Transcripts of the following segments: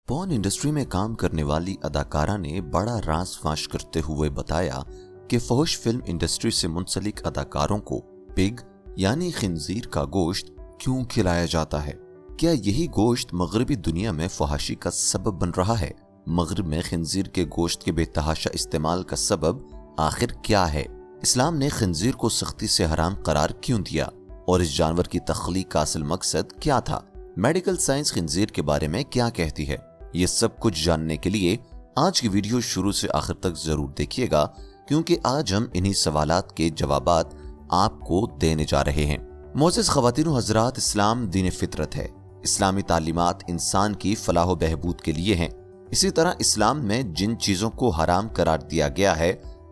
Porn industry में काम करने वाली अदाकारा ने बड़ा राज फाश करते हुए बताया कि फहश फिल्म इंडस्ट्री से मुंसलिक अदाकारों को पिग यानी खिंजीर का गोश्त क्यों खिलाया जाता है। क्या यही गोश्त मगरबी दुनिया में फहाशी का सबब बन रहा है? मगरब में खिंजीर के गोश्त के बेतहाशा इस्तेमाल का सबब आखिर क्या है? इस्लाम ने खिंजीर को सख्ती से हराम करार क्यों दिया और इस जानवर की तख्लीक का असल मकसद क्या था? मेडिकल साइंस खिंजीर के बारे में क्या कहती है? ये सब कुछ जानने के लिए आज की वीडियो शुरू से आखिर तक जरूर देखिएगा, क्योंकि आज हम इन्हीं सवालात के जवाबात आपको देने जा रहे हैं। मोअज़्ज़िज़ ख़वातीन व हज़रात, इस्लाम दीन फितरत है। इस्लामी तालीमात इंसान की फलाह व बहबूद के लिए हैं। इसी तरह इस्लाम में जिन चीज़ों को हराम करार दिया गया है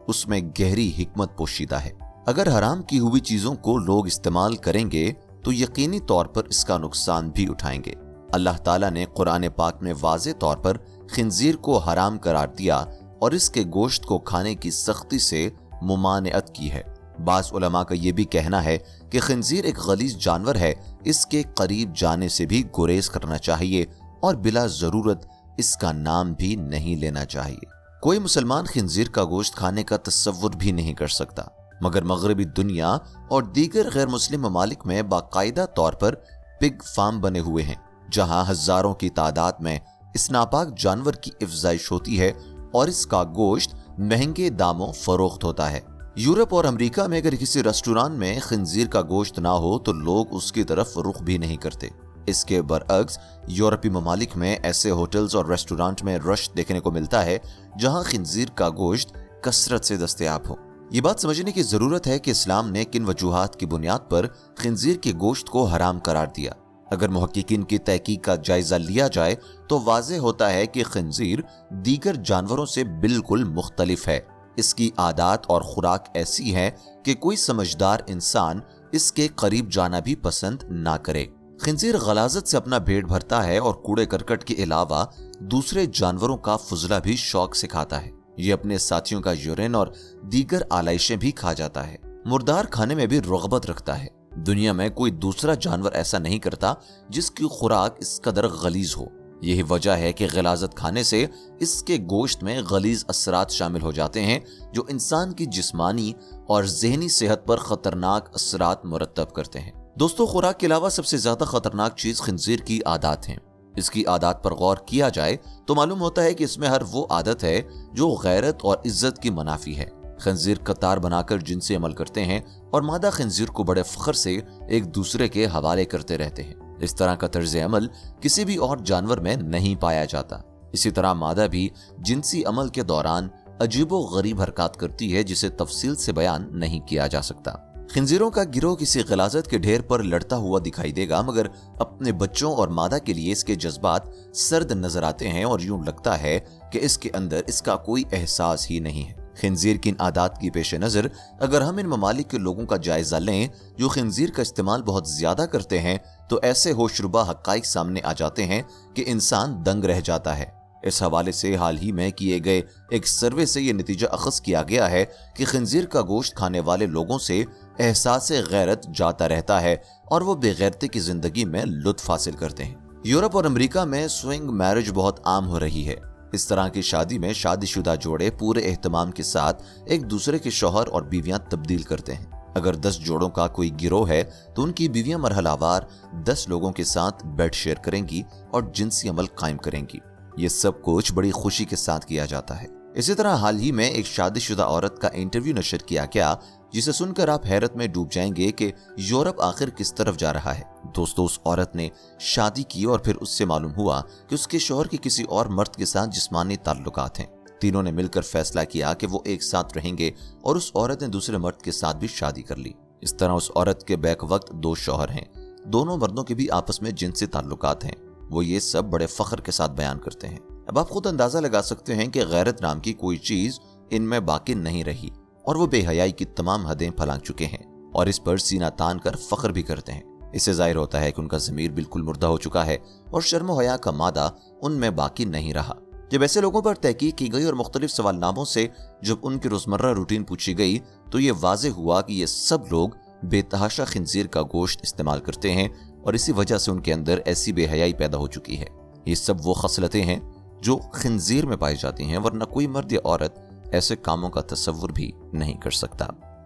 उसमें गहरी हिकमत पोशीदा है। अगर हराम की हुई चीज़ों को लोग इस्तेमाल करेंगे तो यकीनी तौर पर इसका नुकसान भी उठाएंगे। अल्लाह ताला ने कुरान पाक में वाज़े तौर पर खिंजीर को हराम करार दिया और इसके गोश्त को खाने की सख्ती से मुमानियत की है। बाज़ उलमा का यह भी कहना है कि खिंजीर एक गलीज जानवर है, इसके करीब जाने से भी गुरेज करना चाहिए और बिला ज़रूरत इसका नाम भी नहीं लेना चाहिए। कोई मुसलमान खिंजीर का गोश्त खाने का तसव्वुर भी नहीं कर सकता, मगर मगरबी दुनिया और दीगर गैर मुस्लिम ममालिक में बाकायदा तौर पर पिग फार्म बने हुए हैं, जहां हजारों की तादाद में इस नापाक जानवर की इफ्जाइश होती है और इसका गोश्त महंगे दामों फरोख्त होता है। यूरोप और अमेरिका में अगर किसी रेस्टोरेंट में खिंजीर का गोश्त ना हो तो लोग उसकी तरफ रुख भी नहीं करते। इसके बरअक्स यूरोपीय ममालिक में ऐसे होटल्स और रेस्टोरेंट में रश देखने को मिलता है जहां खिंजीर का गोश्त कसरत से दस्तयाब हो। ये बात समझने की जरूरत है कि इस्लाम ने किन वजूहात की बुनियाद पर खिंजीर के गोश्त को हराम करार दिया। अगर मुहक्किकीन की तहकीक का जायजा लिया जाए तो वाज़ेह होता है कि खिंजीर दीगर जानवरों से बिल्कुल मुख्तलिफ है। इसकी आदत और खुराक ऐसी है कि कोई समझदार इंसान इसके करीब जाना भी पसंद ना करे। खिंजीर गलाजत से अपना पेट भरता है और कूड़े करकट के अलावा दूसरे जानवरों का फुजला भी शौक से खाता है। ये अपने साथियों का यूरिन और दीगर आलाइशें भी खा जाता है। मुर्दार खाने में भी रग़बत रखता है। दुनिया में कोई दूसरा जानवर ऐसा नहीं करता जिसकी खुराक इस कदर गलीज हो। यही वजह है कि गलाजत खाने से इसके गोश्त में गलीज असरात शामिल हो जाते हैं जो इंसान की जिस्मानी और ज़हनी सेहत पर खतरनाक असरात मुरतब करते हैं। दोस्तों, खुराक के अलावा सबसे ज्यादा खतरनाक चीज खिंजीर की आदत है। इसकी आदत पर गौर किया जाए तो मालूम होता है कि इसमें हर वो आदत है जो गैरत और इज्जत की मुनाफी है। खिंजीर कतार बनाकर जिनसी अमल करते हैं और मादा खिंजीर को बड़े फख्र से एक दूसरे के हवाले करते रहते हैं। इस तरह का तर्ज अमल किसी भी और जानवर में नहीं पाया जाता। इसी तरह मादा भी जिनसी अमल के दौरान अजीबो गरीब हरकत करती है जिसे तफसील से बयान नहीं किया जा सकता। खिंजीरों का गिरोह किसी गलाजत के ढेर पर लड़ता हुआ दिखाई देगा, मगर अपने बच्चों और मादा के लिए इसके जज्बात सर्द नजर आते हैं और यूं लगता है कि इसके अंदर इसका कोई एहसास ही नहीं है। खिंजीर की इन आदत की पेश नज़र अगर हम इन ममालिक के लोगों का जायजा लें जो खिंजीर का इस्तेमाल बहुत ज्यादा करते हैं तो ऐसे होशरुबा हक़ाइक़ सामने आ जाते हैं कि इंसान दंग रह जाता है। इस हवाले से हाल ही में किए गए एक सर्वे से यह नतीजा अखज़ किया गया है कि खिंजीर का गोश्त खाने वाले लोगों से एहसास गैरत जाता रहता है और वो बेगैरती की जिंदगी में लुत्फ हासिल करते हैं। यूरोप और अमेरिका में स्विंग मैरिज बहुत आम हो रही है। इस तरह की शादी में शादीशुदा जोड़े पूरे एहतमाम के साथ एक दूसरे के शौहर और बीवियां तब्दील करते हैं। अगर 10 जोड़ों का कोई गिरोह है तो उनकी बीवियां मरहलावार 10 लोगों के साथ बेड शेयर करेंगी और जिनसी अमल कायम करेंगी। ये सब कुछ बड़ी खुशी के साथ किया जाता है। इसी तरह हाल ही में एक शादीशुदा औरत का इंटरव्यू नशर किया गया जिसे सुनकर आप हैरत में डूब जाएंगे कि यूरोप आखिर किस तरफ जा रहा है। दोस्तों, उस औरत ने शादी की और फिर उससे मालूम हुआ कि उसके शौहर के किसी और मर्द के साथ जिस्मानी ताल्लुकात हैं। तीनों ने मिलकर फैसला किया कि वो एक साथ रहेंगे और उस औरत ने दूसरे मर्द के साथ भी शादी कर ली। इस तरह उस औरत के बैक वक्त 2 शौहर हैं। दोनों मर्दों के भी आपस में जिनसी ताल्लुकात हैं। वो ये सब बड़े फख्र के साथ बयान करते हैं। अब आप खुद अंदाजा लगा सकते हैं कि गैरत नाम की कोई चीज इनमें बाकी नहीं रही और वो बेहयाई की तमाम हदें फैला चुके हैं और इस पर सीना तान कर फख्र भी करते हैं। इससे जाहिर होता है कि उनका ज़मीर बिल्कुल मुर्दा हो चुका है और शर्म व हया का मादा उनमें बाकी नहीं रहा। जब ऐसे लोगों पर तहकीक की गई और मुख्तलिफ सवालनामों से जब उनकी रोजमर्रा रूटीन पूछी गई तो ये वाज़ेह हुआ कि ये सब लोग बेतहाशा खिंजीर का गोश्त इस्तेमाल करते हैं और इसी वजह से उनके अंदर ऐसी बेहयाई पैदा हो चुकी है। یہ سب وہ خصلتیں ہیں جو خنزیر میں پائی جاتی ہیں، ورنہ کوئی مرد یا عورت ایسے کاموں کا تصور بھی نہیں کر سکتا۔